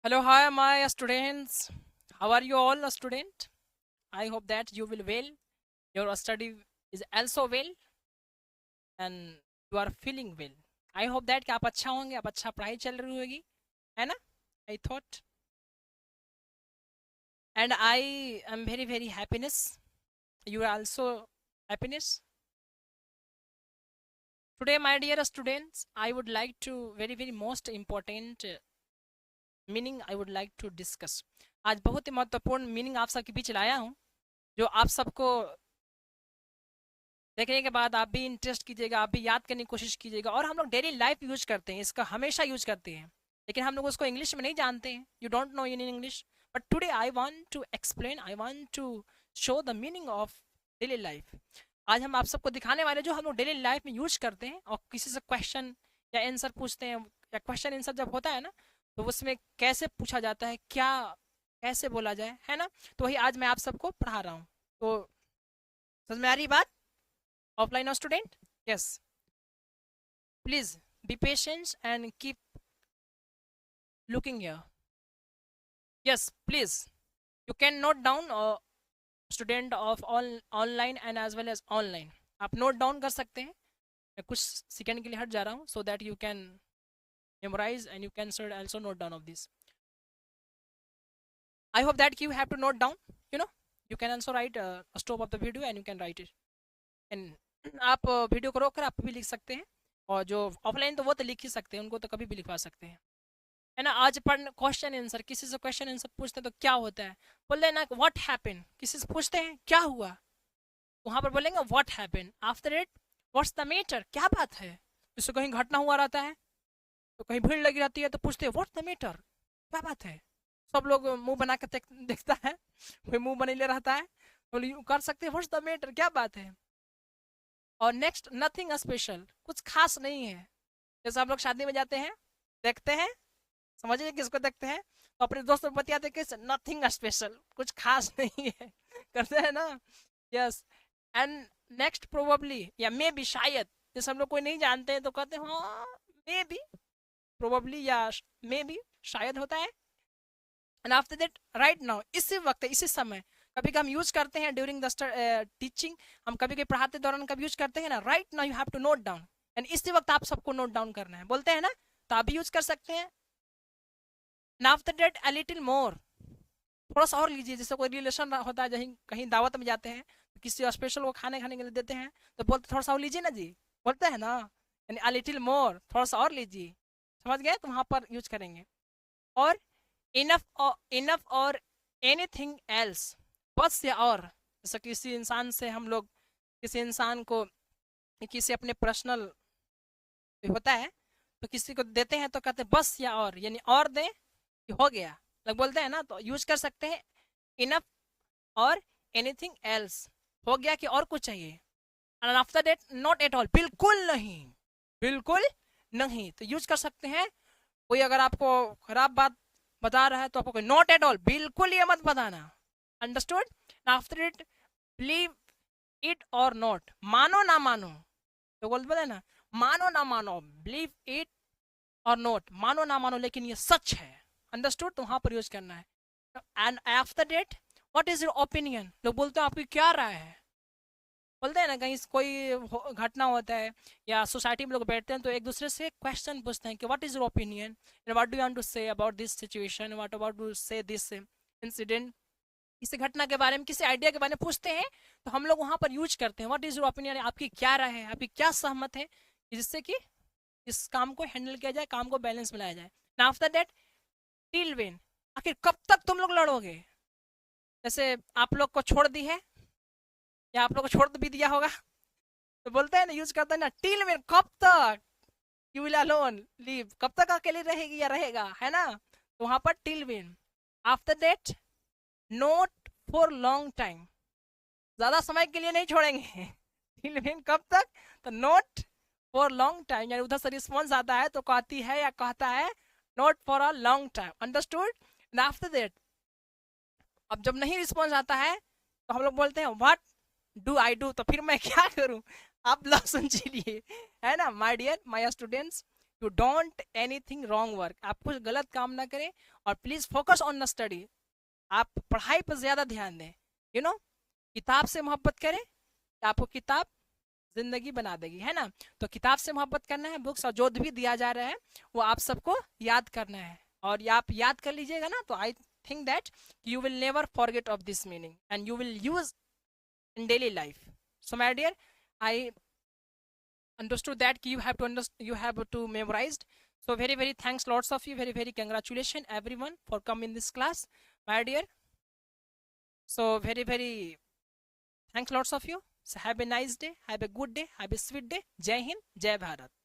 Hello, hi, my students. How are you all, student? I hope that you will well. Your study is also well, and you are feeling well. I hope that कि आप अच्छा होंगे, आप अच्छा पढ़ाई चल रही होगी, है ना? I thought, and I am very very happiness. You are also happiness. Today, my dear students, I would like to very very most important meaning I would like to discuss. आज बहुत ही महत्वपूर्ण मीनिंग आप सबके बीच लाया हूँ, जो आप सबको देखने के बाद आप भी इंटरेस्ट कीजिएगा, आप भी याद करने की कोशिश कीजिएगा. और हम लोग डेली लाइफ यूज करते हैं, इसका हमेशा यूज करते हैं, लेकिन हम लोग उसको इंग्लिश में नहीं जानते हैं. You don't know in English, but today I want to explain, I want to show the meaning of daily life. आज हम आप सबको दिखाने वाले जो हम लोग डेली लाइफ में यूज करते हैं, और किसी से क्वेश्चन या आंसर पूछते हैं, या क्वेश्चन आंसर जब होता है ना, तो उसमें कैसे पूछा जाता है, क्या कैसे बोला जाए, है ना. तो वही आज मैं आप सबको पढ़ा रहा हूँ. तो समझ में आ रही बात? Offline or student? Yes. Please be patient and keep looking here. Yes, please. You can note down student of all online and as well as online. आप नोट डाउन कर सकते हैं. मैं कुछ सेकंड के लिए हट जा रहा हूँ so that you can memorize and you can also note down of this. I hope that you have to note down. You know, you can also write a stop of the video and you can write it. And आप video को रोक कर आप भी लिख सकते हैं, और जो ऑफलाइन तो वो तो लिख ही सकते हैं, उनको तो कभी भी लिखवा सकते हैं, है ना. आज पढ़ क्वेश्चन आंसर, किसी से क्वेश्चन आंसर पूछते हैं तो क्या होता है, बोल रहे ना व्हाट हैपन. किसी से पूछते हैं क्या हुआ, वहां पर बोलेंगे what happen. After it what's the matter, क्या बात है. जिससे कहीं घटना हुआ रहता है, तो कहीं भीड़ लगी रहती है, तो पूछते हैं व्हाट्स द मैटर, क्या बात है. सब लोग मुंह बना कर देखता है, कोई मुंह बने ले रहता है, तो कर सकते हैं व्हाट्स द मैटर, क्या बात है. और नेक्स्ट नथिंग स्पेशल, कुछ खास नहीं है. जैसे हम लोग शादी में जाते हैं, देखते हैं, समझिए किसको देखते हैं, तो अपने दोस्त को बतियाते कैसे, नथिंग स्पेशल, कुछ खास नहीं है. करते हैं ना. यस. एंड नेक्स्ट प्रोबेबली या मे बी, शायद. जैसे हम लोग कोई नहीं जानते हैं तो कहते हैं हाँ मे बी, प्रोबेबली या मे बी, शायद होता है. And after that right now, इसी वक्त, इसी समय. कभी हम यूज करते हैं ड्यूरिंग द टीचिंग, हम कभी कभी पढ़ाते दौरान कभी यूज करते हैं ना, right now you have to note down. And इसी वक्त आप सबको नोट डाउन करना है, बोलते हैं ना, तो आप भी यूज कर सकते हैं. And after that a little more, थोड़ा सा और लीजिए. जैसे कोई रिलेशन होता है, कहीं कहीं दावत में जाते हैं, तो किसी स्पेशल को खाने खाने के लिए देते हैं, तो बोलते थोड़ा सा और लीजिए ना जी, बोलते हैं ना. यानी अ लिटिल मोर, थोड़ा सा और लीजिए. समझ गए, तो वहां पर यूज करेंगे. और इनफ और एनीथिंग एल्स, बस या और. जैसे किसी इंसान से हम लोग, किसी इंसान को किसी अपने पर्सनल होता है, तो किसी को देते हैं तो कहते हैं बस या और, यानी और दें कि हो गया, लोग बोलते हैं ना, तो यूज कर सकते हैं इनफ और एनीथिंग एल्स, हो गया कि और कुछ चाहिए. And after that not at all, बिल्कुल नहीं, बिल्कुल नहीं, तो यूज कर सकते हैं. कोई अगर आपको खराब बात बता रहा है तो आपको नॉट एट ऑल, बिल्कुल ये मत बताना. Understood. After it believe it और नॉट, मानो ना मानो, तो बोलते हैं ना, मानो ना मानो, बिलीव इट और नॉट, मानो ना मानो लेकिन ये सच है. अंडरस्टूड. तो वहां पर यूज करना है. And after that what is your opinion, लोग बोलते हैं आपकी क्या राय है. बोलते हैं ना, कहीं कोई घटना होता है या सोसाइटी में लोग बैठते हैं, तो एक दूसरे से क्वेश्चन पूछते हैं कि what is your opinion, what do you want to say about this situation, what about to say this incident. किसी घटना के बारे में, किसी आइडिया के बारे में पूछते हैं, तो हम लोग वहां पर यूज करते हैं व्हाट इज योर ओपिनियन, आपकी क्या राय है, आपकी क्या सहमत है, जिससे कि इस काम को हैंडल किया जाए, काम को बैलेंस में लाया जाए. आफ्टर दैट टिल वेन, आखिर कब तक तुम लोग लड़ोगे. जैसे आप लोग को छोड़ दी है, या आप लोग को छोड़ भी दिया होगा, तो बोलते हैं ना, यूज करते हैं ना, टिल वेन, कब तक, यू विल अलोन लीव, कब तक अकेले रहेगी या रहेगा, है ना. तो वहां पर till when. After that note for long time, ज्यादा समय के लिए नहीं छोड़ेंगे. टिल वेन कब तक, तो नोट फॉर लॉन्ग टाइम, यानी उधर से रिस्पॉन्स आता है तो कहती है या कहता है note for a long time. Understood. And after that, अब जब नहीं रिस्पॉन्स आता है, तो हम लोग बोलते हैं व्हाट डू आई डू, तो फिर मैं क्या करूं. आप लोग सुन चलिए, है ना my dear my students. You don't anything wrong work, आप कुछ गलत काम ना करें, और please focus on the study, आप पढ़ाई पर ज्यादा ध्यान दें। यू नो, किताब से मोहब्बत करें, आपको किताब जिंदगी बना देगी, है ना। तो किताब से मोहब्बत करना है, बुक्स और जो भी दिया जा रहा है वो आप सबको याद करना है, और ये आप याद कर लीजिएगा ना, तो I think that you will never forget of this meaning and you will use in daily life. So my dear, I understood that you have to you have to memorized. So very very thanks lots of you, very very congratulations everyone for coming in this class, my dear. So very very thanks lots of you. So have a nice day, have a good day, have a sweet day. Jai Hind, Jai Bharat.